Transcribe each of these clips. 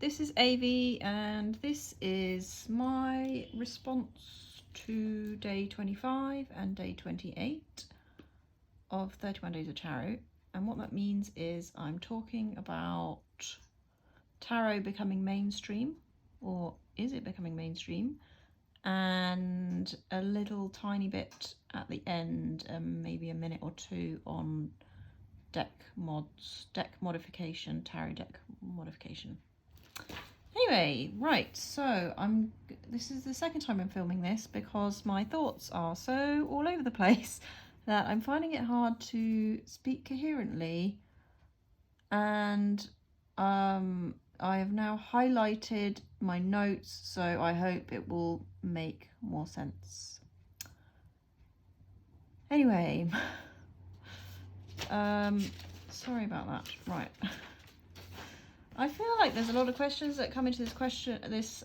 this is Aevi, and this is my response to day 25 and day 28 of 31 Days of Tarot. And what that means is I'm talking about tarot becoming mainstream, or is it becoming mainstream? And a little tiny bit at the end, maybe a minute or two, on deck modification, tarot deck modification. Anyway, right, so this is the second time I'm filming this because my thoughts are so all over the place that I'm finding it hard to speak coherently, and I have now highlighted my notes, so I hope it will make more sense. Anyway, sorry about that. Right. I feel like there's a lot of questions that come into this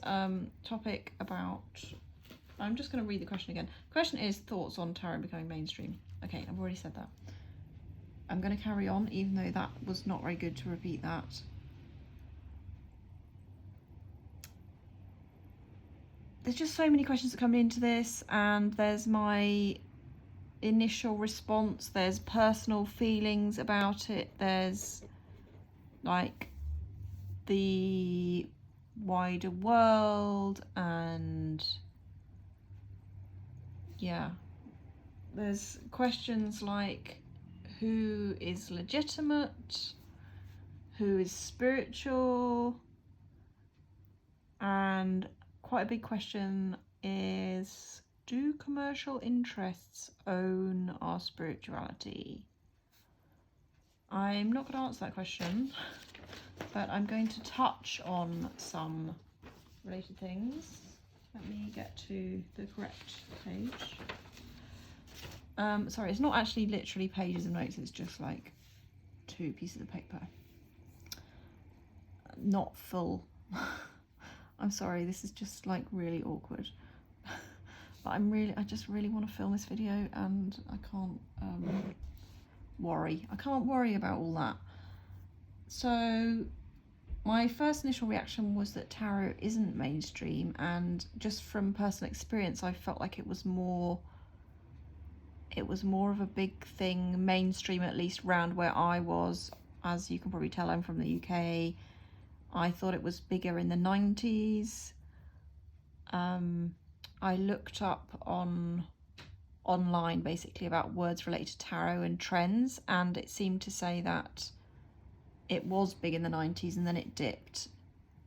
topic about... I'm just going to read the question again. The question is thoughts on tarot becoming mainstream. Okay, I've already said that. I'm going to carry on, even though that was not very good to repeat that. There's just so many questions that come into this, and there's my initial response, there's personal feelings about it, there's like the wider world, and yeah, there's questions like who is legitimate, who is spiritual, and quite a big question is, do commercial interests own our spirituality? I'm not going to answer that question, but I'm going to touch on some related things. Let me get to the correct page. Sorry, it's not actually literally pages of notes, it's just like 2 pieces of paper. Not full. I'm sorry, this is just like really awkward. But I just really want to film this video, and I can't worry. I can't worry about all that. So my first initial reaction was that tarot isn't mainstream, and just from personal experience I felt like it was more of a big thing, mainstream, at least round where I was. As you can probably tell, I'm from the UK. I thought it was bigger in the 90s. I looked up online basically about words related to tarot and trends, and it seemed to say that it was big in the 90s and then it dipped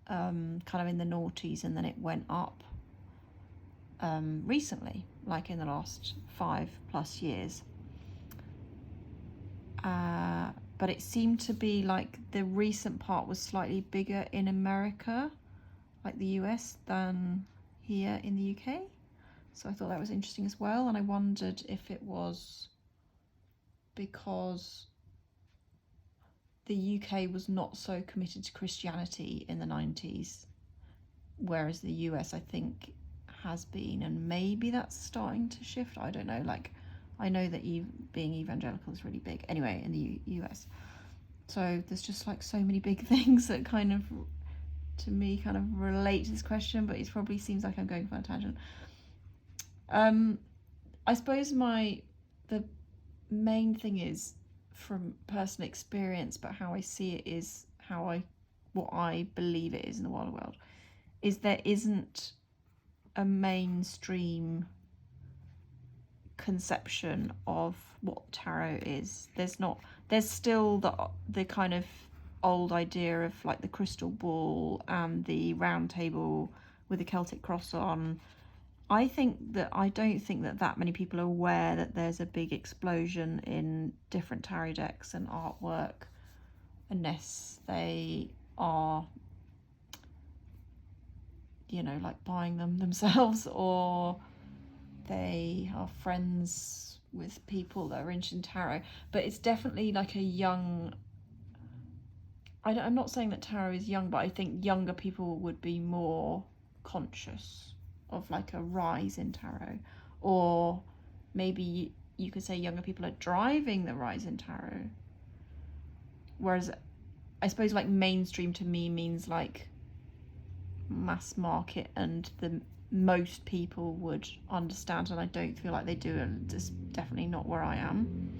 kind of in the noughties, and then it went up recently, like in the last 5+ years. But it seemed to be like the recent part was slightly bigger in America, like the US, than here in the UK. So I thought that was interesting as well, and I wondered if it was because the UK was not so committed to Christianity in the 90s, whereas the US I think has been, and maybe that's starting to shift. I don't know, like I know that being evangelical is really big anyway in the US. So there's just like so many big things that kind of, to me, kind of relate to this question, but it probably seems like I'm going for a tangent. I suppose the main thing is, from personal experience, but how I see it is what I believe it is in the wider world, is there isn't a mainstream conception of what tarot is. There's still the kind of old idea of like the crystal ball and the round table with the Celtic cross on. I don't think that many people are aware that there's a big explosion in different tarot decks and artwork, unless they are, you know, like buying them themselves, or they are friends with people that are interested in tarot. But it's definitely like a young... I'm not saying that tarot is young, but I think younger people would be more conscious of like a rise in tarot, or maybe you could say younger people are driving the rise in tarot. Whereas I suppose like mainstream to me means like mass market and the most people would understand, and I don't feel like they do, and it's definitely not where I am.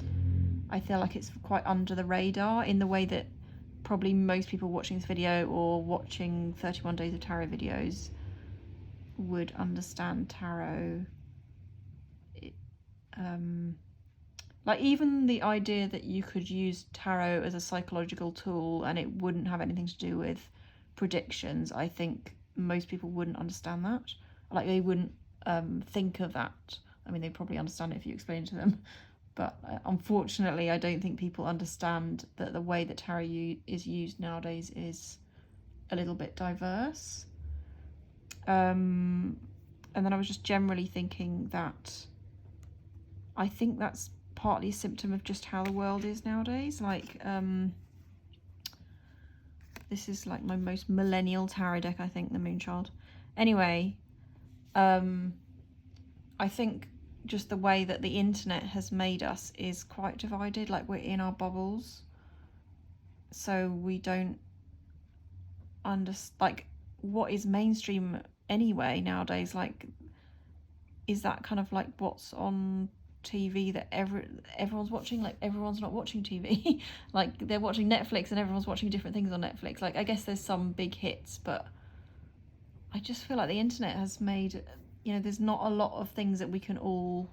I feel like it's quite under the radar in the way that probably most people watching this video or watching 31 Days of Tarot videos would understand tarot. Like even the idea that you could use tarot as a psychological tool and it wouldn't have anything to do with predictions, I think most people wouldn't understand that. Like they wouldn't think of that. I mean, they probably understand it if you explain it to them, but unfortunately I don't think people understand that the way that tarot is used nowadays is a little bit diverse. And then I was just generally thinking that I think that's partly a symptom of just how the world is nowadays. Like this is like my most millennial tarot deck, I think, the Moonchild. Anyway, I think just the way that the internet has made us is quite divided. Like we're in our bubbles, so we don't understand like what is mainstream anyway nowadays. Like, is that kind of like what's on TV that everyone's watching? Like everyone's not watching TV. Like they're watching Netflix and everyone's watching different things on Netflix. Like I guess there's some big hits, but I just feel like the internet has made, you know, there's not a lot of things that we can all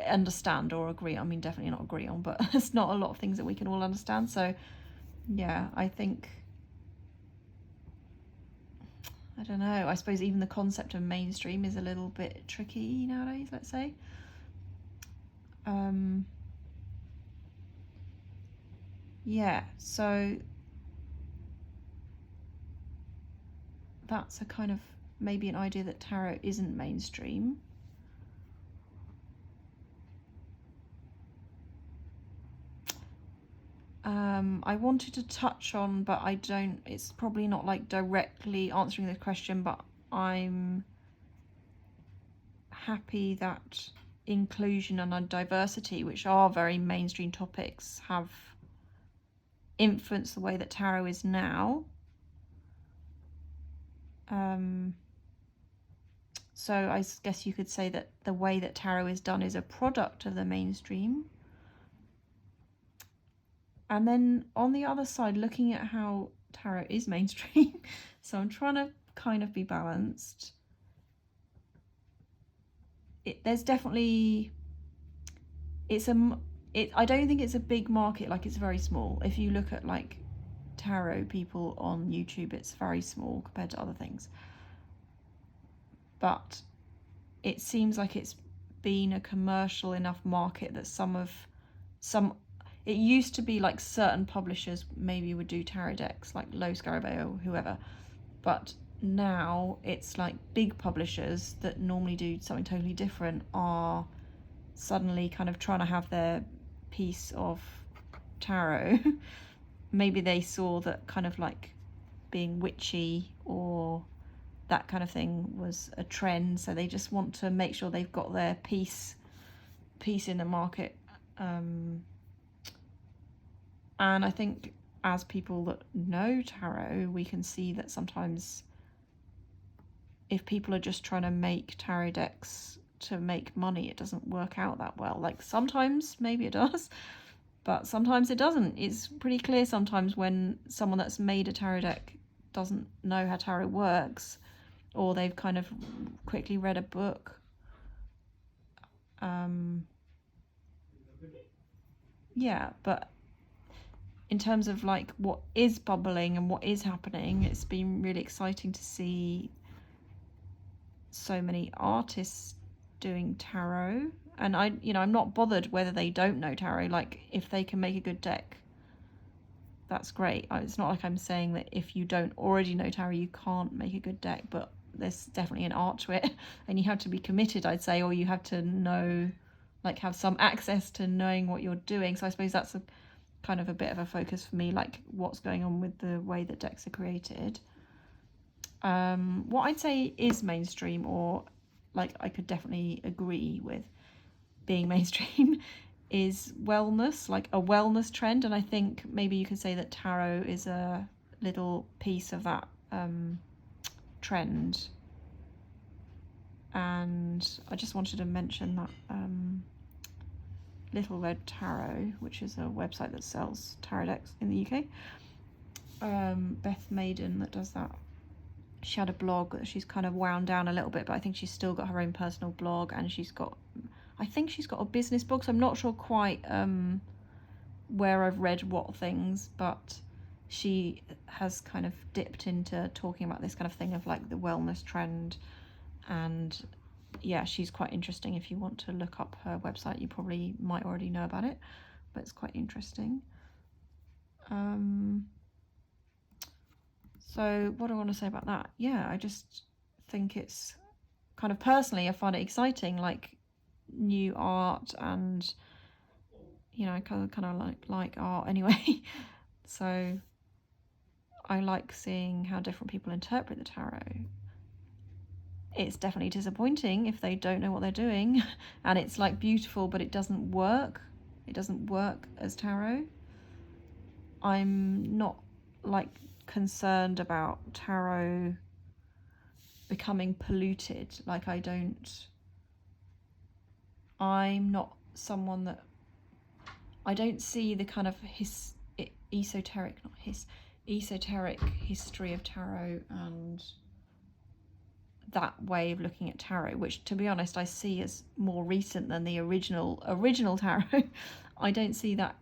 understand or agree. I mean, definitely not agree on, but it's not a lot of things that we can all understand. So yeah, I think, I don't know, I suppose even the concept of mainstream is a little bit tricky nowadays, let's say. Yeah, so that's a kind of maybe an idea that tarot isn't mainstream. I wanted to touch on, but I don't, it's probably not like directly answering this question, but I'm happy that inclusion and diversity, which are very mainstream topics, have influenced the way that tarot is now. So I guess you could say that the way that tarot is done is a product of the mainstream. And then on the other side, looking at how tarot is mainstream, so I'm trying to kind of be balanced. There's definitely, I don't think it's a big market, like it's very small. If you look at like tarot people on YouTube, it's very small compared to other things. But it seems like it's been a commercial enough market that it used to be like certain publishers maybe would do tarot decks, like Low Scarabeo or whoever, but now it's like big publishers that normally do something totally different are suddenly kind of trying to have their piece of tarot. Maybe they saw that kind of like being witchy or that kind of thing was a trend, so they just want to make sure they've got their piece in the market. And I think as people that know tarot, we can see that sometimes if people are just trying to make tarot decks to make money, it doesn't work out that well. Like sometimes maybe it does, but sometimes it doesn't. It's pretty clear sometimes when someone that's made a tarot deck doesn't know how tarot works, or they've kind of quickly read a book. Yeah, but in terms of like what is bubbling and what is happening, it's been really exciting to see so many artists doing tarot. And I'm not bothered whether they don't know tarot. Like if they can make a good deck, that's great. It's not like I'm saying that if you don't already know tarot, you can't make a good deck, but there's definitely an art to it, and you have to be committed, I'd say, or you have to know, like have some access to knowing what you're doing. So I suppose that's a kind of a bit of a focus for me, like what's going on with the way that decks are created. What I'd say is mainstream, or like I could definitely agree with being mainstream, is wellness, like a wellness trend. And I think maybe you could say that tarot is a little piece of that trend. And I just wanted to mention that Little Red Tarot, which is a website that sells tarot decks in the UK. Beth Maiden that does that. She had a blog that she's kind of wound down a little bit, but I think she's still got her own personal blog, and I think she's got a business blog, so I'm not sure quite where I've read what things, but she has kind of dipped into talking about this kind of thing of like the wellness trend. And yeah, she's quite interesting. If you want to look up her website, you probably might already know about it, but it's quite interesting. So what do I want to say about that? Yeah, I just think it's kind of, personally, I find it exciting, like new art, and you know, I kind of like art anyway. So I like seeing how different people interpret the tarot. It's definitely disappointing if they don't know what they're doing, and it's like beautiful, but it doesn't work. It doesn't work as tarot. I'm not like concerned about tarot becoming polluted. Like I'm not someone that, I don't see the kind of esoteric history of tarot and that way of looking at tarot, which to be honest I see as more recent than the original tarot. I don't see that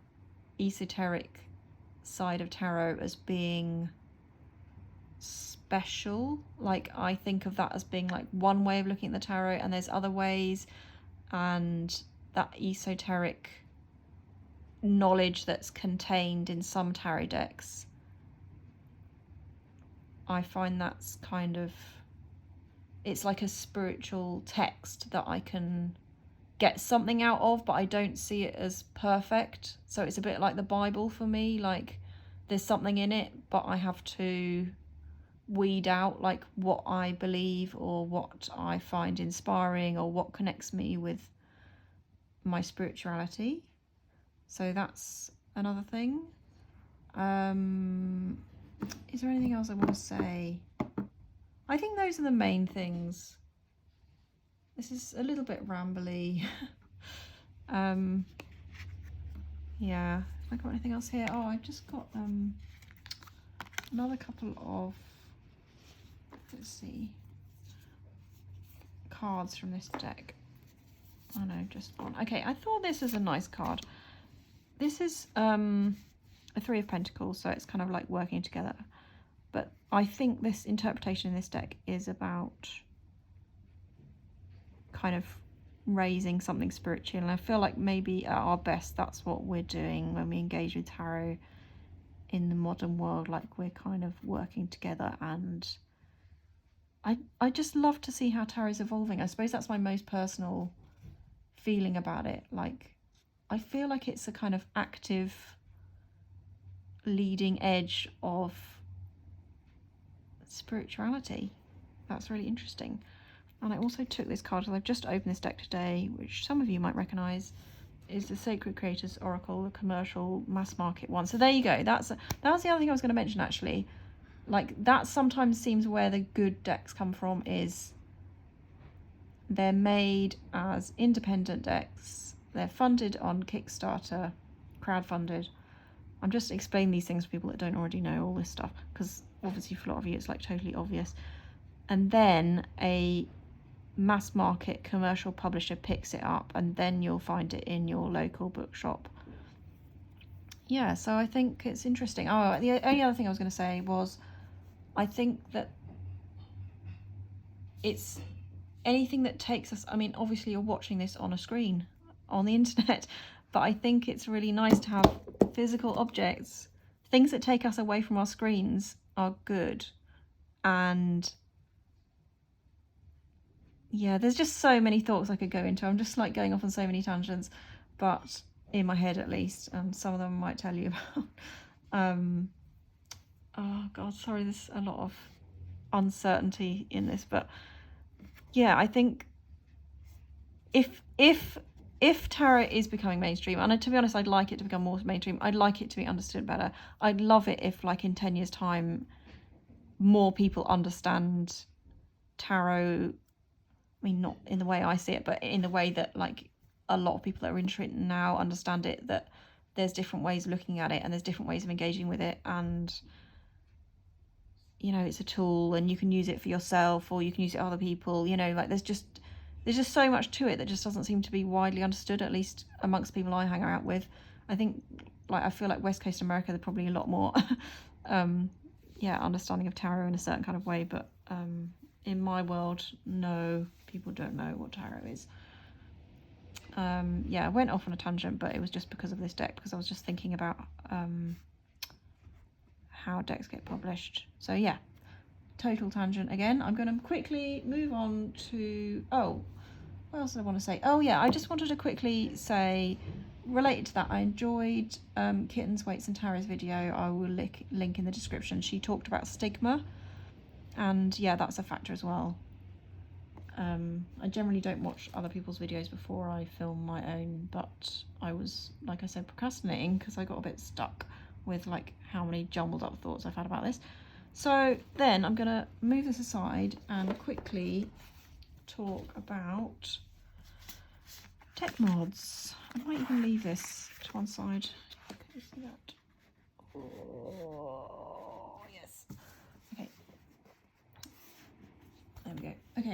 esoteric side of tarot as being special. Like, I think of that as being like one way of looking at the tarot, and there's other ways, and that esoteric knowledge that's contained in some tarot decks, I find that's kind of, it's like a spiritual text that I can get something out of, but I don't see it as perfect. So it's a bit like the Bible for me, like there's something in it, but I have to weed out like what I believe or what I find inspiring or what connects me with my spirituality. So that's another thing. Is there anything else I want to say? I think those are the main things. This is a little bit rambly. Yeah, have I got anything else here? Oh, I've just got another couple of, let's see, cards from this deck. Oh no, just one. Okay, I thought this is a nice card. This is a Three of Pentacles, so it's kind of like working together. But I think this interpretation in this deck is about kind of raising something spiritual, and I feel like maybe at our best that's what we're doing when we engage with tarot in the modern world. Like, we're kind of working together, and I just love to see how tarot's evolving. I suppose that's my most personal feeling about it. Like, I feel like it's a kind of active leading edge of spirituality. That's really interesting. And I also took this card, and I've just opened this deck today, which some of you might recognise, is the Sacred Creators Oracle, the commercial mass market one. So there you go. That was the other thing I was going to mention, actually. Like, that sometimes seems where the good decks come from, is they're made as independent decks. They're funded on Kickstarter, crowdfunded. I'm just explaining these things for people that don't already know all this stuff, because obviously for a lot of you it's like totally obvious. And then a mass market commercial publisher picks it up, and then you'll find it in your local bookshop. Yeah, so I think it's interesting. Oh, the only other thing I was going to say was, I think that it's anything that takes us, I mean, obviously you're watching this on a screen on the internet, but I think it's really nice to have physical objects. Things that take us away from our screens are good. And yeah, there's just so many thoughts I could go into. I'm just like going off on so many tangents, but in my head at least, and some of them I might tell you about. Oh god, sorry, there's a lot of uncertainty in this, but yeah, I think if tarot is becoming mainstream, and to be honest, I'd like it to become more mainstream, I'd like it to be understood better. I'd love it if, like, in 10 years' time, more people understand tarot. I mean, not in the way I see it, but in the way that like a lot of people that are into it now understand it, that there's different ways of looking at it and there's different ways of engaging with it, and you know, it's a tool and you can use it for yourself or you can use it for other people, you know, like there's just so much to it that just doesn't seem to be widely understood, at least amongst people I hang out with. I think, like, I feel like West Coast America, they're probably a lot more understanding of tarot in a certain kind of way, but in my world, no, people don't know what tarot is. I went off on a tangent, but it was just because of this deck, because I was just thinking about how decks get published. So yeah, total tangent again. I'm going to quickly move on to, what else did I want to say? Oh yeah, I just wanted to quickly say, related to that, I enjoyed Kittens Weights Tarot's video. I will link in the description. She talked about stigma, and yeah, that's a factor as well. I generally don't watch other people's videos before I film my own, but I was, like I said, procrastinating because I got a bit stuck with like how many jumbled up thoughts I've had about this. So then I'm gonna move this aside and quickly talk about tech mods. I might even leave this to one side. Can you see that? Oh yes. Okay. There we go. Okay.